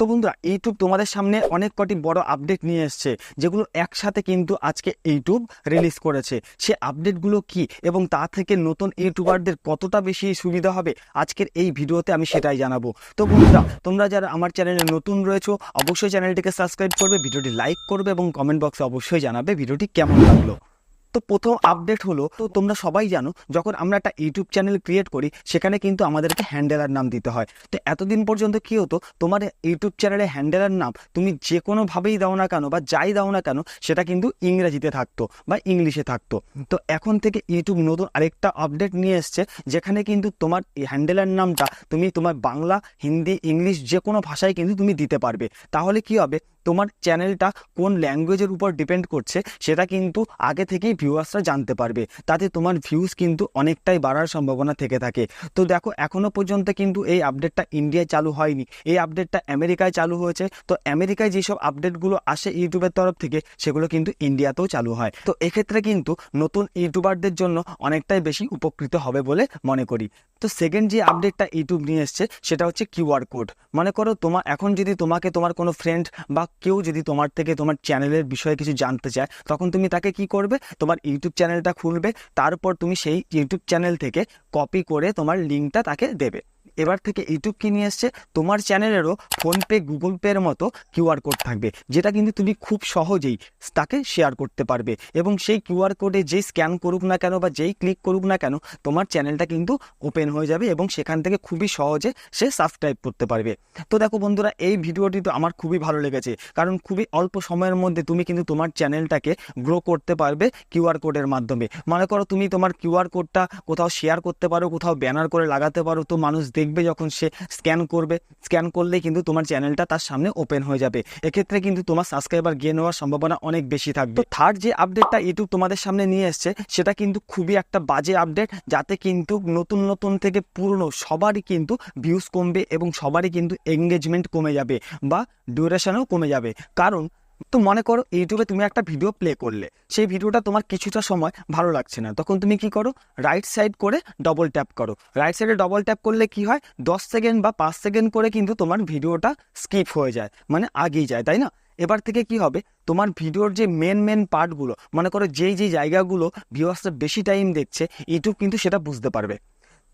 তো বন্ধুরা, ইউটিউব তোমাদের সামনে অনেক কটি বড় আপডেট নিয়ে এসছে, যেগুলো একসাথে কিন্তু আজকে ইউটিউব রিলিজ করেছে। সে আপডেটগুলো কি এবং তা থেকে নতুন ইউটিউবারদের কতটা বেশি সুবিধা হবে, আজকের এই ভিডিওতে আমি সেটাই জানাবো। তো বন্ধুরা, তোমরা যারা আমার চ্যানেলে নতুন রয়েছো, অবশ্যই চ্যানেলটিকে সাবস্ক্রাইব করবে, ভিডিওটি লাইক করবে এবং কমেন্ট বক্সে অবশ্যই জানাবে ভিডিওটি কেমন লাগলো। তো প্রথম আপডেট হলো, তো তোমরা সবাই জানো, যখন আমরা একটা ইউটিউব চ্যানেল ক্রিয়েট করি সেখানে কিন্তু আমাদেরকে হ্যান্ডেলার নাম দিতে হয়। তো এতদিন পর্যন্ত কি হতো, তোমার ইউটিউব চ্যানেলে হ্যান্ডেলার নাম তুমি যে কোনোভাবেই দাও না কেন বা যাই দাও না কেন, সেটা কিন্তু ইংরেজিতে থাকতো বা ইংলিশে থাকতো। তো এখন থেকে ইউটিউব নতুন আরেকটা আপডেট নিয়ে এসছে, যেখানে কিন্তু তোমার এই হ্যান্ডেলার নামটা তুমি তোমার বাংলা, হিন্দি, ইংলিশ যে কোনো ভাষায় কিন্তু তুমি দিতে পারবে। তাহলে কি হবে, তোমার চ্যানেলটা কোন ল্যাঙ্গুয়েজের উপর ডিপেন্ড করছে সেটা কিন্তু আগে থেকেই ভিউয়ার্সরা জানতে পারবে। তাতে তোমার ভিউজ কিন্তু অনেকটাই বাড়ার সম্ভাবনা থেকে থাকে। তো দেখো, এখনো পর্যন্ত কিন্তু এই আপডেটটা ইন্ডিয়ায় চালু হয়নি, এই আপডেটটা আমেরিকায় চালু হয়েছে। তো আমেরিকায় যেসব আপডেটগুলো আসে ইউটিউবের তরফ থেকে, সেগুলো কিন্তু ইন্ডিয়াতেও চালু হয়। তো এক্ষেত্রে কিন্তু নতুন ইউটিউবারদের জন্য অনেকটাই বেশি উপকৃত হবে বলে মনে করি। তো সেকেন্ড যে আপডেটটা ইউটিউব নিয়ে এসছে সেটা হচ্ছে কিউআর কোড। মনে করো তোমার এখন যদি তোমাকে তোমার কোনো ফ্রেন্ড বা কেউ যদি তোমার থেকে তোমার চ্যানেলের বিষয়ে কিছু জানতে চায়, তখন তুমি তাকে কি করবে, তোমার ইউটিউব চ্যানেলটা খুলবে, তারপর তুমি সেই ইউটিউব চ্যানেল থেকে কপি করে তোমার লিঙ্কটা তাকে দেবে। এবার থেকে ইউটিউব কি নিয়ে এসছে, তোমার চ্যানেলেরও ফোনপে, গুগল পের মতো কিউআর কোড থাকবে, যেটা কিন্তু তুমি খুব সহজেই তাকে শেয়ার করতে পারবে। এবং সেই কিউআর কোডে যেই স্ক্যান করুক না কেন বা যেই ক্লিক করুক না কেন, তোমার চ্যানেলটা কিন্তু ওপেন হয়ে যাবে এবং সেখান থেকে খুবই সহজে সে সাবস্ক্রাইব করতে পারবে। তো দেখো বন্ধুরা, এই ভিডিওটি তো আমার খুবই ভালো লেগেছে, কারণ খুবই অল্প সময়ের মধ্যে তুমি কিন্তু তোমার চ্যানেলটাকে গ্রো করতে পারবে কিউআর কোডের মাধ্যমে। মনে করো তুমি তোমার কিউআর কোডটা কোথাও শেয়ার করতে পারো, কোথাও ব্যানার করে লাগাতে পারো, তো মানুষ দেখবে, যখন সে স্ক্যান করবে, স্ক্যান করলেই কিন্তু তোমার চ্যানেলটা তার সামনে ওপেন হয়ে যাবে। এক্ষেত্রে কিন্তু তোমার সাবস্ক্রাইবার গেইন হওয়ার সম্ভাবনা অনেক বেশি থাকবে। থার্ড যে আপডেটটা ইউটিউব তোমাদের সামনে নিয়ে এসছে, সেটা কিন্তু খুবই একটা বাজে আপডেট, যাতে কিন্তু নতুন নতুন থেকে পুরনো সবারই কিন্তু ভিউজ কমবে এবং সবারই কিন্তু এঙ্গেজমেন্ট কমে যাবে বা ডিউরেশনও কমে যাবে। কারণ তো মনে করো ইউটিউবে তুমি একটা ভিডিও প্লে করলে, সেই ভিডিওটা তোমার কিছুটা সময় ভালো লাগছে না, তখন তুমি কি করো, রাইট সাইড করে ডবল ট্যাপ করো। রাইট সাইডে ডবল ট্যাপ করলে কি হয়, 10 সেকেন্ড বা 5 সেকেন্ড করে কিন্তু তোমার ভিডিওটা স্কিপ হয়ে যায়, মানে আগেই যায়, তাই না? এবার থেকে কি হবে, তোমার ভিডিওর যে মেন পার্টগুলো, মনে করো যেই জায়গাগুলো ভিউয়ার্সরা বেশি টাইম দেখছে, ইউটিউব কিন্তু সেটা বুঝতে পারবে।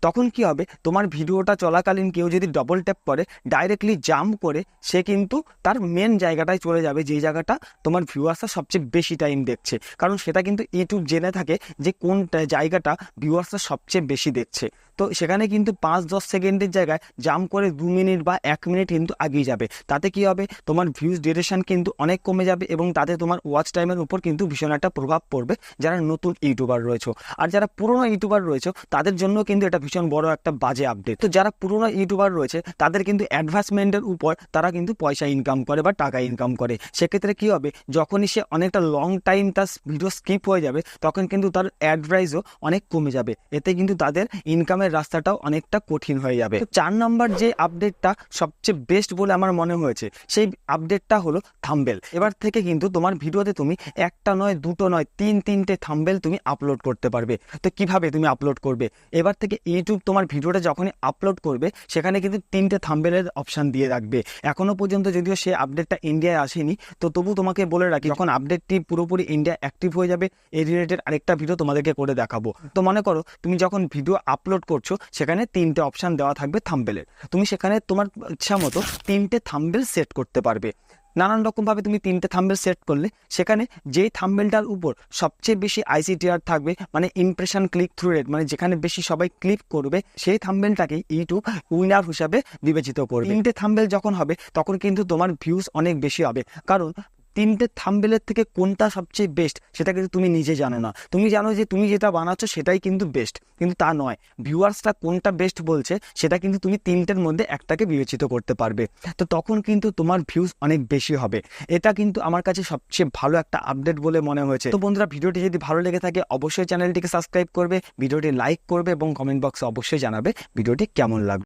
তখন কি হবে, তোমার ভিডিওটা চলাকালীন কেউ যদি ডবল ট্যাপ করে, ডাইরেক্টলি জাম্প করে সে কিন্তু তার মেন জায়গাটায় চলে যাবে, যেই জায়গাটা তোমার ভিউয়ার্সরা সবচেয়ে বেশি টাইম দেখছে। কারণ সেটা কিন্তু ইউটিউব জেনে থাকে যে কোন জায়গাটা ভিউয়ার্সরা সবচেয়ে বেশি দেখছে। তো সেখানে কিন্তু 5-10 সেকেন্ডের জায়গায় জাম্প করে 2 মিনিট বা 1 মিনিট কিন্তু আগিয়ে যাবে। তাতে কি হবে, তোমার ভিউজ ডিউরেশন কিন্তু অনেক কমে যাবে এবং তাতে তোমার ওয়াচ টাইমের উপর কিন্তু ভীষণ একটা প্রভাব পড়বে, যারা নতুন ইউটিউবার রয়েছে। আর যারা পুরনো ইউটিউবার রয়েছে তাদের জন্য কিন্তু এটা ভীষণ বড় একটা বাজে আপডেট। তো যারা পুরনো ইউটিউবার রয়েছে তাদের কিন্তু অ্যাডভার্টাইজমেন্টের উপর তারা কিন্তু পয়সা ইনকাম করে বা টাকা ইনকাম করে। সেক্ষেত্রে কি হবে, যখনই সে অনেকটা লং টাইম তার ভিডিও স্কিপ হয়ে যাবে, তখন কিন্তু তার অ্যাডভাইসও অনেক কমে যাবে। এতে কিন্তু তাদের ইনকামের রাস্তাটাও অনেকটা কঠিন হয়ে যাবে। তো 4 নাম্বার যে আপডেটটা সবচেয়ে বেস্ট বলে আমার মনে হয়েছে, সেই আপডেটটা হলো থাম্বনেল। এবার থেকে কিন্তু তোমার ভিডিওতে তুমি একটা নয়, দুটো নয়, তিনটে থাম্বনেল তুমি আপলোড করতে পারবে। তো কিভাবে তুমি আপলোড করবে, এবার থেকে ইউটিউব তোমার ভিডিওটা যখনই আপলোড করবে, সেখানে কিন্তু 3টে থাম্বনেলের অপশান দিয়ে রাখবে। এখনো পর্যন্ত যদিও সে আপডেটটা ইন্ডিয়ায় আসেনি, তো তবু তোমাকে বলে রাখি, যখন আপডেটটি পুরোপুরি ইন্ডিয়া অ্যাক্টিভ হয়ে যাবে, এই রিলেটেড আরেকটা ভিডিও তোমাদেরকে করে দেখাবো। তো মনে করো তুমি যখন ভিডিও আপলোড করছো, সেখানে 3টে অপশান দেওয়া থাকবে থাম্বনেলের। তুমি সেখানে তোমার ইচ্ছা মতো 3টে থাম্বনেল সেট করতে পারবে। নানান রকমভাবে তুমি 3টে থাম্বনেল সেট করলে, সেখানে যেই থাম্বনেলটার উপর সবচেয়ে বেশি আইসিটিআর থাকবে, মানে ইমপ্রেশন ক্লিক থ্রু রেট, মানে যেখানে বেশি সবাই ক্লিক করবে, সেই থাম্বনেলটাকে ইউটিউব উইনার হিসাবে বিবেচিত করবে। 3টে থাম্বনেল যখন হবে, তখন কিন্তু তোমার ভিউজ অনেক বেশি হবে। কারণ 3টে থাম্বনেলের থেকে কোনটা সবচেয়ে বেস্ট সেটা কিন্তু তুমি নিজে জানো না। তুমি জানো যে তুমি যেটা বানাচ্ছ সেটাই কিন্তু বেস্ট, কিন্তু তা নয়। ভিউয়ার্সটা কোনটা বেস্ট বলছে, সেটা কিন্তু তুমি 3টের মধ্যে একটাকে বিবেচিত করতে পারবে। তো তখন কিন্তু তোমার ভিউজ অনেক বেশি হবে। এটা কিন্তু আমার কাছে সবচেয়ে ভালো একটা আপডেট বলে মনে হয়েছে। তো বন্ধুরা, ভিডিওটি যদি ভালো লেগে থাকে, অবশ্যই চ্যানেলটিকে সাবস্ক্রাইব করবে, ভিডিওটি লাইক করবে এবং কমেন্ট বক্সে অবশ্যই জানাবে ভিডিওটি কেমন লাগবে।